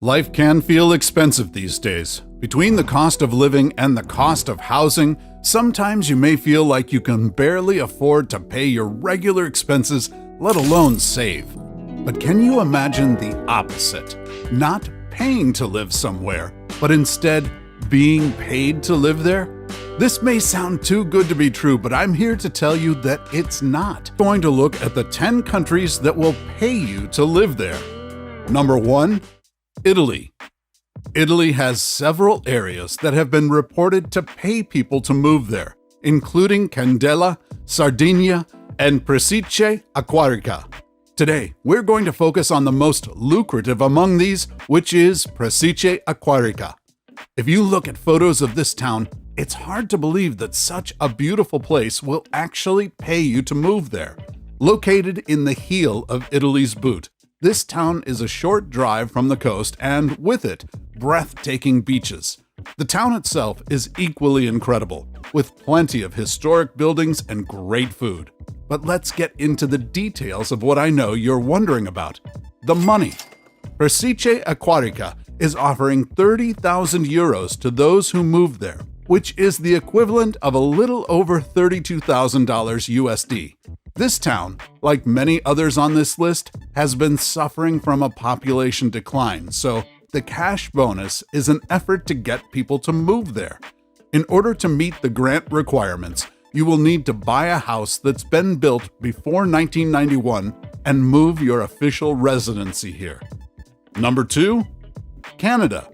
Life can feel expensive these days. Between the cost of living and the cost of housing, sometimes you may feel like you can barely afford to pay your regular expenses, let alone save. But can you imagine the opposite? Not paying to live somewhere, but instead being paid to live there? This may sound too good to be true, but I'm here to tell you that it's not. I'm going to look at the 10 countries that will pay you to live there. Number 1. Italy. Italy has several areas that have been reported to pay people to move there, including Candela, Sardinia, and Presice Acquarica. Today, we're going to focus on the most lucrative among these, which is Presice Acquarica. If you look at photos of this town, it's hard to believe that such a beautiful place will actually pay you to move there. Located in the heel of Italy's boot, this town is a short drive from the coast and, with it, breathtaking beaches. The town itself is equally incredible, with plenty of historic buildings and great food. But let's get into the details of what I know you're wondering about. The money. Presice Acquarica is offering 30,000 euros to those who move there, which is the equivalent of a little over $32,000 USD. This town, like many others on this list, has been suffering from a population decline, so the cash bonus is an effort to get people to move there. In order to meet the grant requirements, you will need to buy a house that's been built before 1991 and move your official residency here. Number 2. Canada.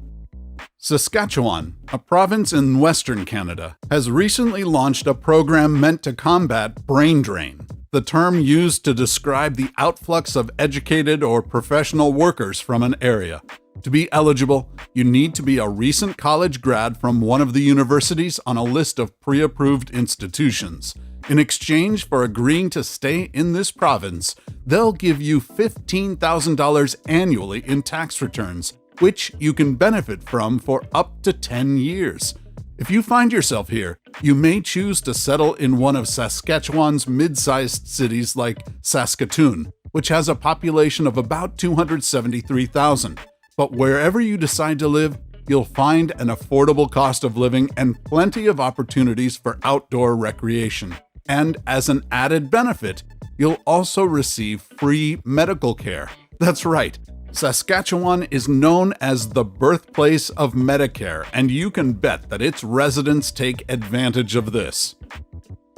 Saskatchewan, a province in Western Canada, has recently launched a program meant to combat brain drain, the term used to describe the outflux of educated or professional workers from an area. To be eligible, you need to be a recent college grad from one of the universities on a list of pre-approved institutions. In exchange for agreeing to stay in this province, they'll give you $15,000 annually in tax returns, which you can benefit from for up to 10 years. If you find yourself here, you may choose to settle in one of Saskatchewan's mid-sized cities like Saskatoon, which has a population of about 273,000. But wherever you decide to live, you'll find an affordable cost of living and plenty of opportunities for outdoor recreation. And as an added benefit, you'll also receive free medical care. That's right. Saskatchewan is known as the birthplace of Medicare, and you can bet that its residents take advantage of this.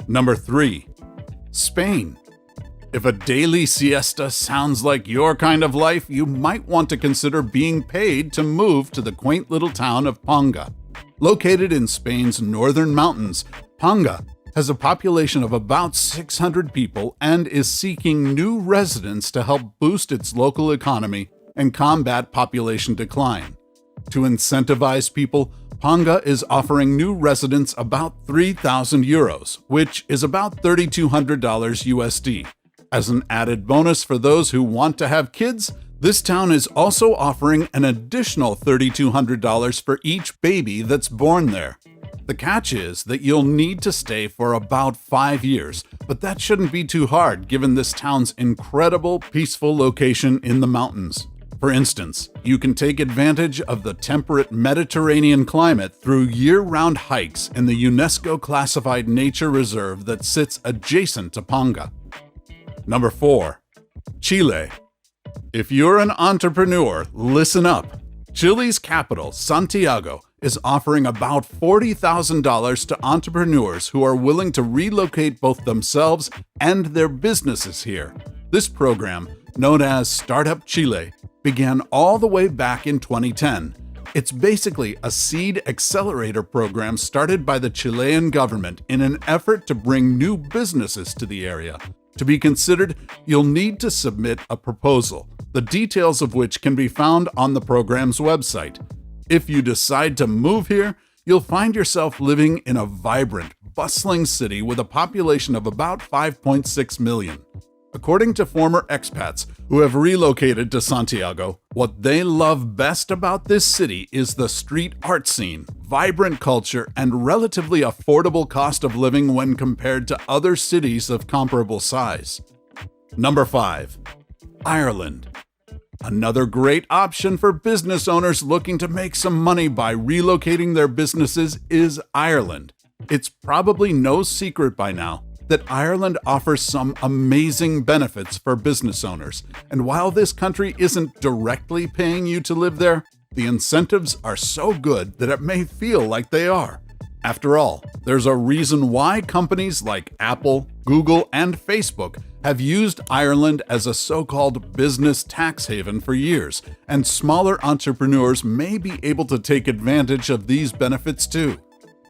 Number 3. Spain. If a daily siesta sounds like your kind of life, you might want to consider being paid to move to the quaint little town of Panga. Located in Spain's northern mountains, Panga has a population of about 600 people and is seeking new residents to help boost its local economy and combat population decline. To incentivize people, Panga is offering new residents about 3,000 euros, which is about $3,200 USD. As an added bonus for those who want to have kids, this town is also offering an additional $3,200 for each baby that's born there. The catch is that you'll need to stay for about 5 years, but that shouldn't be too hard given this town's incredible, peaceful location in the mountains. For instance, you can take advantage of the temperate Mediterranean climate through year-round hikes in the UNESCO-classified nature reserve that sits adjacent to Panga. Number 4. Chile. If you're an entrepreneur, listen up. Chile's capital, Santiago, is offering about $40,000 to entrepreneurs who are willing to relocate both themselves and their businesses here. This program, known as Startup Chile, began all the way back in 2010. It's basically a seed accelerator program started by the Chilean government in an effort to bring new businesses to the area. To be considered, you'll need to submit a proposal, the details of which can be found on the program's website. If you decide to move here, you'll find yourself living in a vibrant, bustling city with a population of about 5.6 million. According to former expats who have relocated to Santiago, what they love best about this city is the street art scene, vibrant culture, and relatively affordable cost of living when compared to other cities of comparable size. Number 5. Ireland. Another great option for business owners looking to make some money by relocating their businesses is Ireland. It's probably no secret by now that Ireland offers some amazing benefits for business owners, and while this country isn't directly paying you to live there, the incentives are so good that it may feel like they are. After all, there's a reason why companies like Apple, Google, and Facebook have used Ireland as a so-called business tax haven for years, and smaller entrepreneurs may be able to take advantage of these benefits too.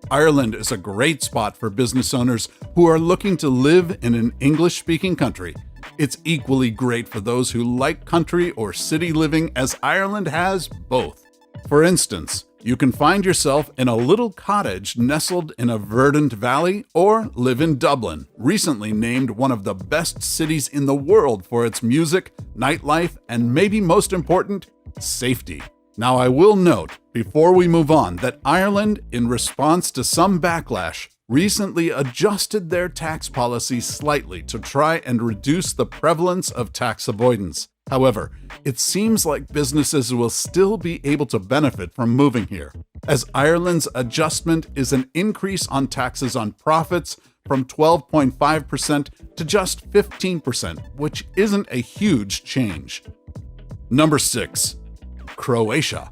Ireland is a great spot for business owners who are looking to live in an English-speaking country. It's equally great for those who like country or city living, as Ireland has both. For instance, you can find yourself in a little cottage nestled in a verdant valley, or live in Dublin, recently named one of the best cities in the world for its music, nightlife, and maybe most important, safety. Now, I will note, before we move on, that Ireland, in response to some backlash, recently adjusted their tax policy slightly to try and reduce the prevalence of tax avoidance. However, it seems like businesses will still be able to benefit from moving here, as Ireland's adjustment is an increase on taxes on profits from 12.5% to just 15%, which isn't a huge change. Number 6. Croatia.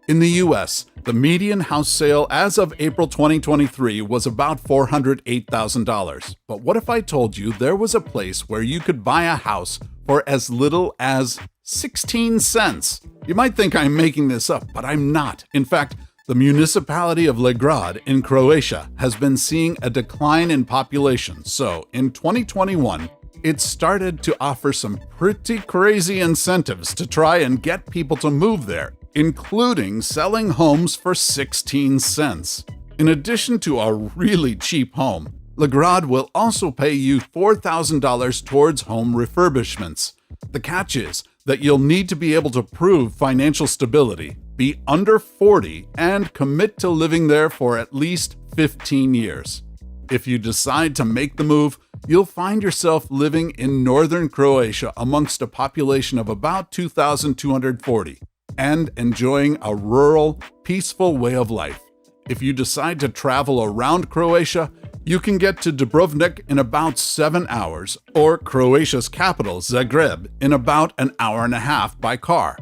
In the US, the median house sale as of April 2023 was about $408,000. But what if I told you there was a place where you could buy a house for as little as 16 cents? You might think I'm making this up, but I'm not. In fact, the municipality of Legrad in Croatia has been seeing a decline in population. So, in 2021, it started to offer some pretty crazy incentives to try and get people to move there, including selling homes for 16 cents. In addition to a really cheap home, Legrad will also pay you $4,000 towards home refurbishments. The catch is that you'll need to be able to prove financial stability, be under 40, and commit to living there for at least 15 years. If you decide to make the move, you'll find yourself living in northern Croatia amongst a population of about 2,240 and enjoying a rural, peaceful way of life. If you decide to travel around Croatia, you can get to Dubrovnik in about 7 hours, or Croatia's capital, Zagreb, in about an hour and a half by car.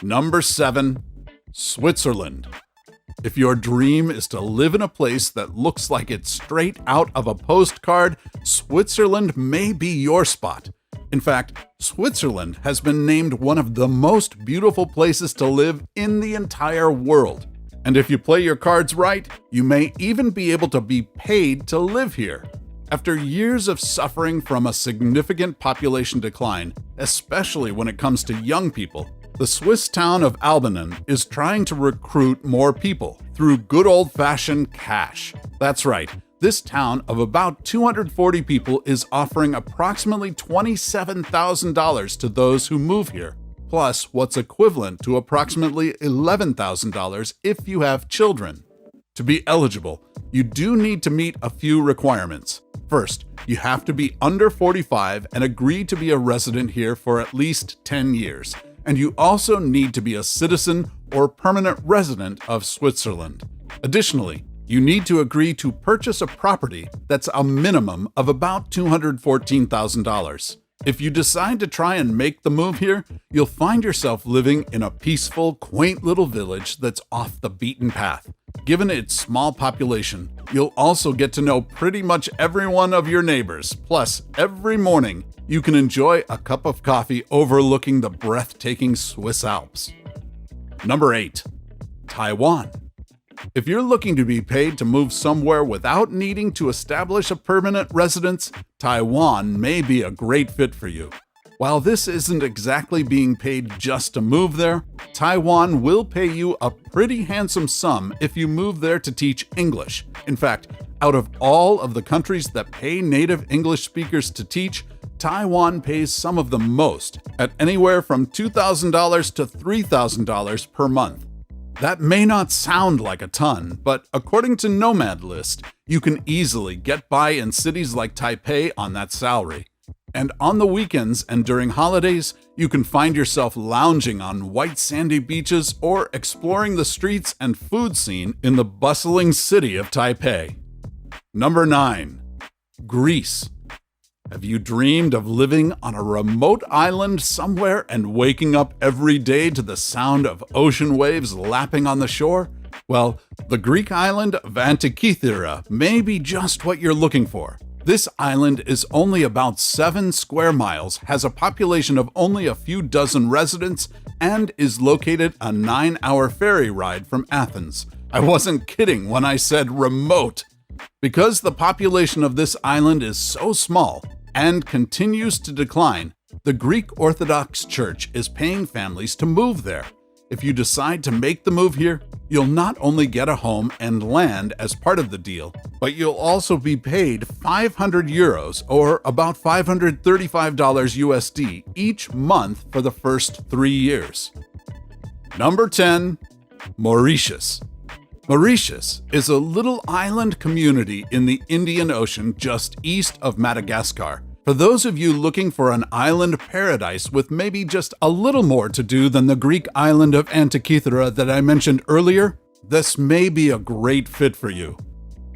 Number 7. Switzerland. If your dream is to live in a place that looks like it's straight out of a postcard, Switzerland may be your spot. In fact, Switzerland has been named one of the most beautiful places to live in the entire world. And if you play your cards right, you may even be able to be paid to live here. After years of suffering from a significant population decline, especially when it comes to young people, the Swiss town of Albanen is trying to recruit more people through good old-fashioned cash. That's right, this town of about 240 people is offering approximately $27,000 to those who move here, plus what's equivalent to approximately $11,000 if you have children. To be eligible, you do need to meet a few requirements. First, you have to be under 45 and agree to be a resident here for at least 10 years. And you also need to be a citizen or permanent resident of Switzerland. Additionally, you need to agree to purchase a property that's a minimum of about $214,000. If you decide to try and make the move here, you'll find yourself living in a peaceful, quaint little village that's off the beaten path. Given its small population, you'll also get to know pretty much every one of your neighbors. Plus, every morning, you can enjoy a cup of coffee overlooking the breathtaking Swiss Alps. Number 8. Taiwan. If you're looking to be paid to move somewhere without needing to establish a permanent residence, Taiwan may be a great fit for you. While this isn't exactly being paid just to move there, Taiwan will pay you a pretty handsome sum if you move there to teach English. In fact, out of all of the countries that pay native English speakers to teach, Taiwan pays some of the most, at anywhere from $2,000 to $3,000 per month. That may not sound like a ton, but according to Nomad List, you can easily get by in cities like Taipei on that salary. and on the weekends and during holidays, you can find yourself lounging on white sandy beaches or exploring the streets and food scene in the bustling city of Taipei. Number 9. Greece. Have you dreamed of living on a remote island somewhere and waking up every day to the sound of ocean waves lapping on the shore? Well, the Greek island of Antikythera may be just what you're looking for. This island is only about 7 square miles, has a population of only a few dozen residents, and is located a 9-hour ferry ride from Athens. I wasn't kidding when I said remote. Because the population of this island is so small and continues to decline, the Greek Orthodox Church is paying families to move there. If you decide to make the move here, you'll not only get a home and land as part of the deal, but you'll also be paid 500 euros or about $535 USD each month for the first 3 years. Number 10. Mauritius. Mauritius is a little island community in the Indian Ocean just east of Madagascar. For those of you looking for an island paradise with maybe just a little more to do than the Greek island of Antikythera that I mentioned earlier, this may be a great fit for you.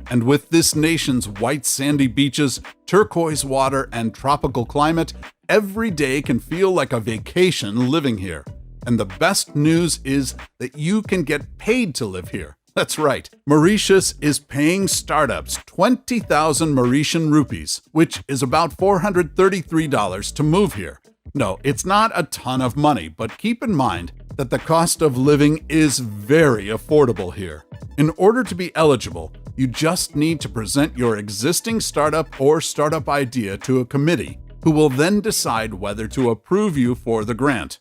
And with this nation's white sandy beaches, turquoise water, and tropical climate, every day can feel like a vacation living here. And the best news is that you can get paid to live here. That's right, Mauritius is paying startups 20,000 Mauritian rupees, which is about $433 to move here. No, it's not a ton of money, but keep in mind that the cost of living is very affordable here. In order to be eligible, you just need to present your existing startup or startup idea to a committee, who will then decide whether to approve you for the grant.